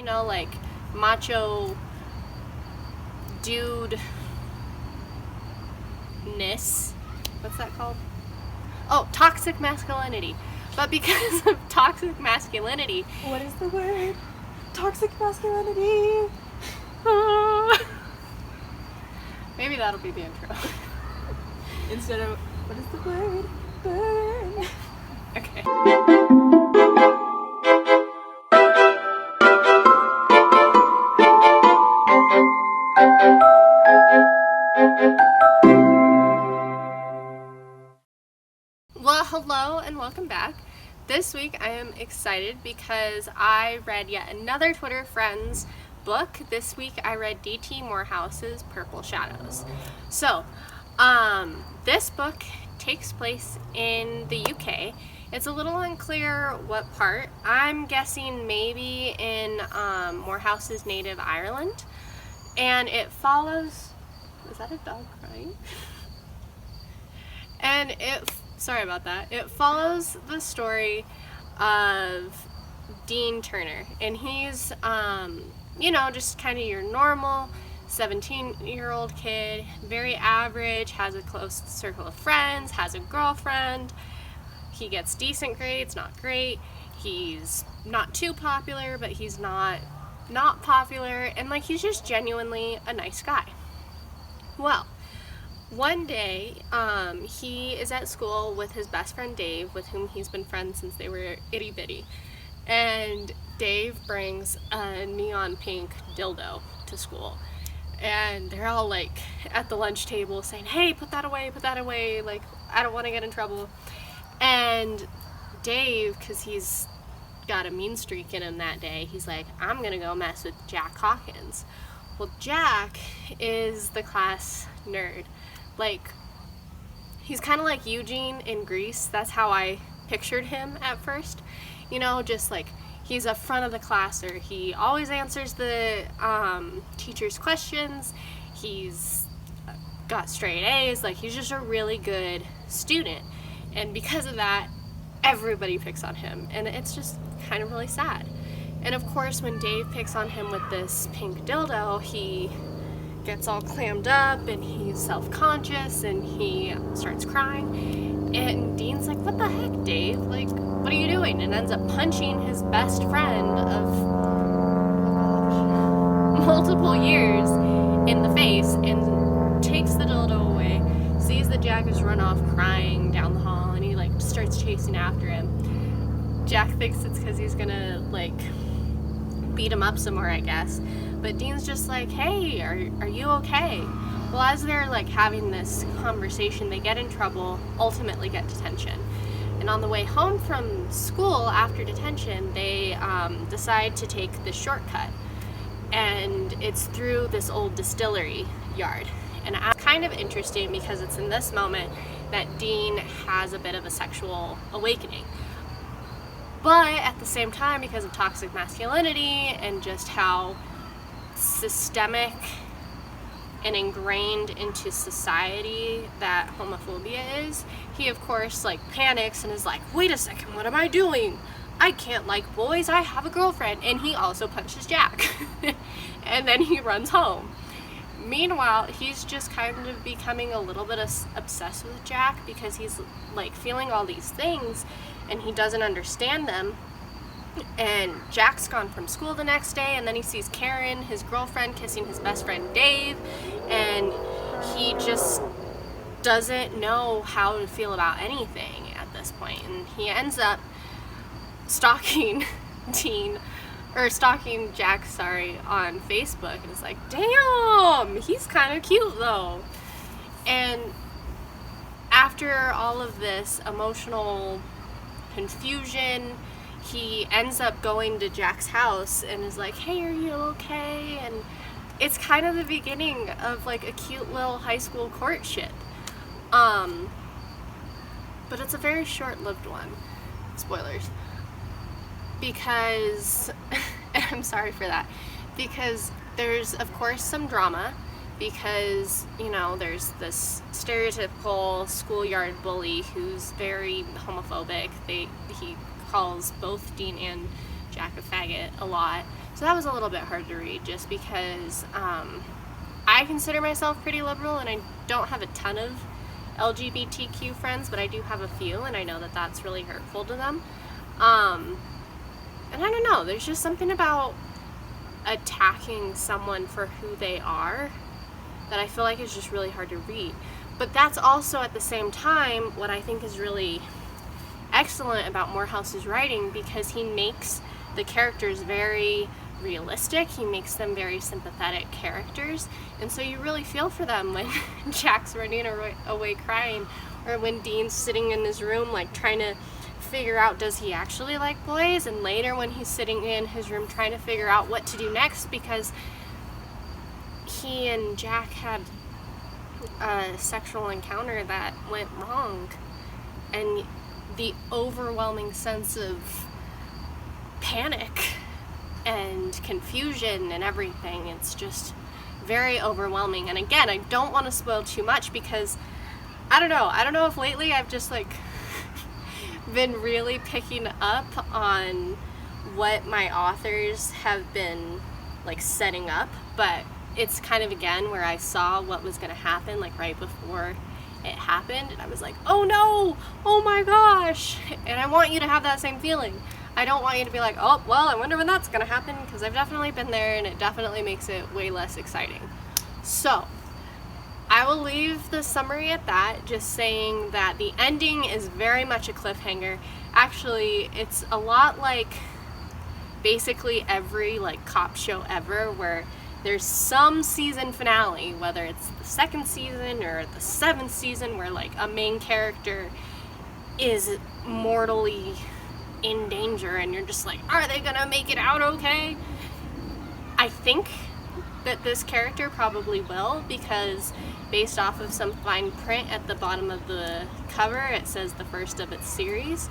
You know, like macho dude-ness. What's that called? Oh, toxic masculinity. But because of toxic masculinity... What is the word? Toxic masculinity! Maybe that'll be the intro. Instead of, what is the word? Burn! Okay. Well, hello and welcome back. This week I am excited because I read yet another Twitter Friends book. This week I read D.T. Morehouse's Purple Shadows. So, this book takes place in the UK. It's a little unclear what part. I'm guessing maybe in Morehouse's native Ireland. And it follows... Is that a dog crying? And sorry about that. It follows the story of Dean Turner. And he's, just kind of your normal 17-year-old kid, very average, has a close circle of friends, has a girlfriend. He gets decent grades, not great. He's not too popular, but he's not popular. And, he's just genuinely a nice guy. Well, one day, he is at school with his best friend Dave, with whom he's been friends since they were itty bitty. And Dave brings a neon pink dildo to school. And they're all at the lunch table saying, "Hey, put that away, I don't want to get in trouble." And Dave, because he's got a mean streak in him that day, he's like, "I'm gonna go mess with Jack Hawkins." Well, Jack is the class nerd. He's kind of like Eugene in Grease. That's how I pictured him at first. He's a front of the classer. He always answers the teacher's questions. He's got straight A's. He's just a really good student. And because of that, everybody picks on him. And it's just kind of really sad. And of course, when Dave picks on him with this pink dildo, he gets all clammed up and he's self-conscious and he starts crying. And Dean's like, "What the heck, Dave? What are you doing?" And ends up punching his best friend of multiple years in the face and takes the dildo away, sees that Jack has run off crying down the hall, and he starts chasing after him. Jack thinks it's because he's gonna beat him up some more, I guess. But Dean's just like, "Hey, are you okay?" Well, as they're having this conversation, they get in trouble, ultimately get detention. And on the way home from school after detention, they decide to take the shortcut. And it's through this old distillery yard. And it's kind of interesting because it's in this moment that Dean has a bit of a sexual awakening. But at the same time, because of toxic masculinity and just how systemic and ingrained into society that homophobia is, he of course panics and is like, "Wait a second, what am I doing? I can't like boys, I have a girlfriend." And he also punches Jack. And then he runs home. Meanwhile, he's just kind of becoming a little bit obsessed with Jack because he's feeling all these things and he doesn't understand them. And Jack's gone from school the next day, and then he sees Karen, his girlfriend, kissing his best friend Dave, and he just doesn't know how to feel about anything at this point. And he ends up stalking Jack, on Facebook, and is like, "Damn, he's kind of cute though." And after all of this emotional confusion, he ends up going to Jack's house and is like, "Hey, are you okay?" And it's kind of the beginning of a cute little high school courtship. But it's a very short-lived one. Spoilers. Because, and I'm sorry for that, because there's of course some drama, because there's this stereotypical schoolyard bully who's very homophobic. He calls both Dean and Jack a faggot a lot. So that was a little bit hard to read, just because I consider myself pretty liberal, and I don't have a ton of LGBTQ friends, but I do have a few, and I know that that's really hurtful to them. And I don't know, there's just something about attacking someone for who they are that I feel like is just really hard to read. But that's also at the same time what I think is really excellent about Morehouse's writing, because he makes the characters very realistic. He makes them very sympathetic characters, and so you really feel for them when Jack's running away crying, or when Dean's sitting in his room like trying to figure out, does he actually like boys, and later when he's sitting in his room trying to figure out what to do next, because he and Jack had a sexual encounter that went wrong, and the overwhelming sense of panic and confusion and everything, it's just very overwhelming. And again, I don't want to spoil too much, because I don't know if lately I've just like been really picking up on what my authors have been like setting up, but it's kind of again where I saw what was going to happen like right before it happened, and I was like, oh no, oh my gosh. And I want you to have that same feeling. I don't want you to be like, oh well, I wonder when that's going to happen, because I've definitely been there, and it definitely makes it way less exciting. So I will leave the summary at that, just saying that the ending is very much a cliffhanger. Actually, it's a lot like basically every like cop show ever, where there's some season finale, whether it's the second season or the 7th season, where like a main character is mortally in danger, and you're just like, are they gonna make it out okay? I think that this character probably will, because based off of some fine print at the bottom of the cover, it says the first of its series.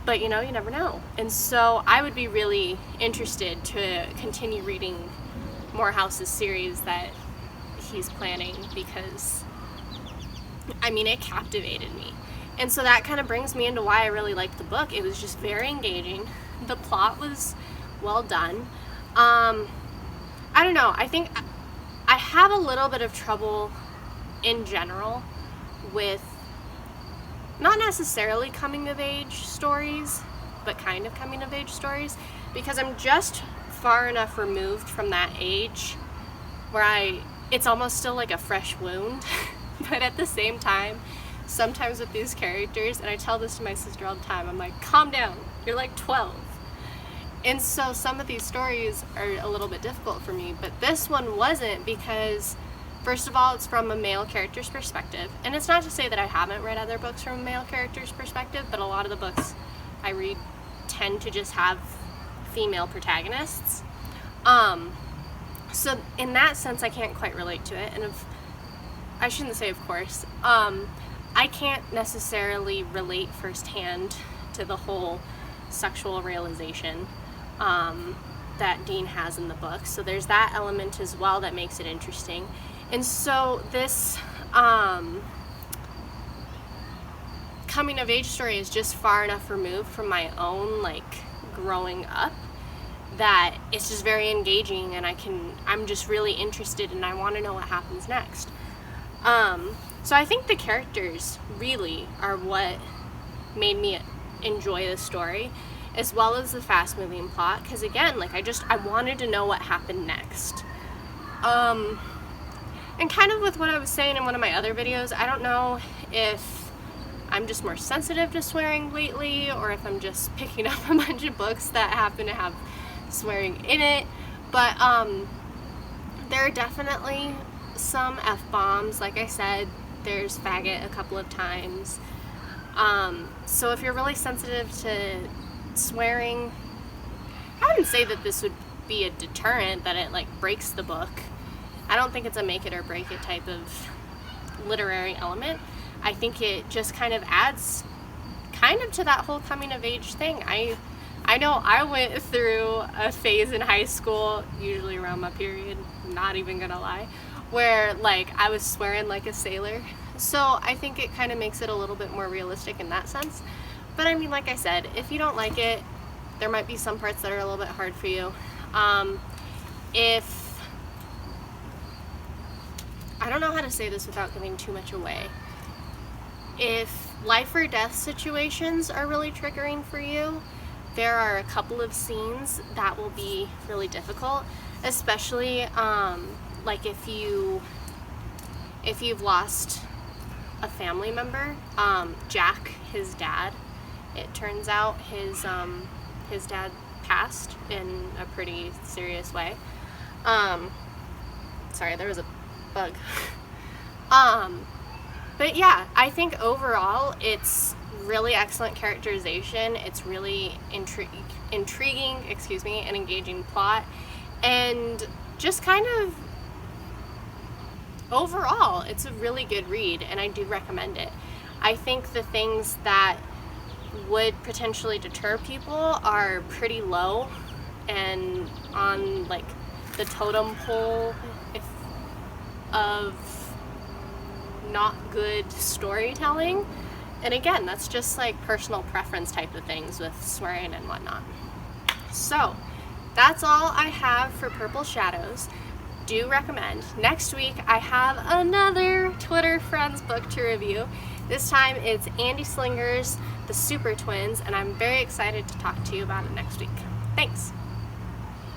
But you know, you never know. And so I would be really interested to continue reading Morehouse's series that he's planning, because I mean, it captivated me. And so that kind of brings me into why I really liked the book. It was just very engaging. The plot was well done. I don't know, I think I have a little bit of trouble in general with not necessarily coming of age stories, but kind of coming of age stories, because I'm just far enough removed from that age where it's almost still like a fresh wound. But at the same time, sometimes with these characters, and I tell this to my sister all the time, I'm like, calm down, you're like 12. And so some of these stories are a little bit difficult for me, but this one wasn't, because first of all, it's from a male character's perspective. And it's not to say that I haven't read other books from a male character's perspective, but a lot of the books I read tend to just have female protagonists. So in that sense, I can't quite relate to it. And I shouldn't say of course. I can't necessarily relate firsthand to the whole sexual realization that Dean has in the book. So there's that element as well that makes it interesting. And so this coming of age story is just far enough removed from my own like growing up that it's just very engaging, and I'm just really interested, and I want to know what happens next. So I think the characters really are what made me enjoy this story, as well as the fast-moving plot, because again, like I wanted to know what happened next. And kind of with what I was saying in one of my other videos, I don't know if I'm just more sensitive to swearing lately, or if I'm just picking up a bunch of books that happen to have swearing in it, but there are definitely some F-bombs. Like I said, there's faggot a couple of times. So if you're really sensitive to swearing, I wouldn't say that this would be a deterrent, that it like breaks the book. I don't think it's a make it or break it type of literary element. I think it just kind of adds kind of to that whole coming of age thing. I know I went through a phase in high school, usually around my period, not even gonna lie, where like I was swearing like a sailor. So I think it kind of makes it a little bit more realistic in that sense. But I mean, like I said, if you don't like it, there might be some parts that are a little bit hard for you. If, I don't know how to say this without giving too much away. If life or death situations are really triggering for you, there are a couple of scenes that will be really difficult, especially like if you've lost a family member. Jack, his dad, it turns out his dad passed in a pretty serious way. Sorry, there was a bug. But yeah, I think overall it's really excellent characterization. It's really intriguing, and engaging plot, and just kind of overall, it's a really good read, and I do recommend it. I think the things that would potentially deter people are pretty low and on like the totem pole of not good storytelling. And again, that's just like personal preference type of things with swearing and whatnot. So that's all I have for Purple Shadows. Do recommend. Next week I have another Twitter Friends book to review. This time it's Andy Slinger's The Super Twins, and I'm very excited to talk to you about it next week. Thanks.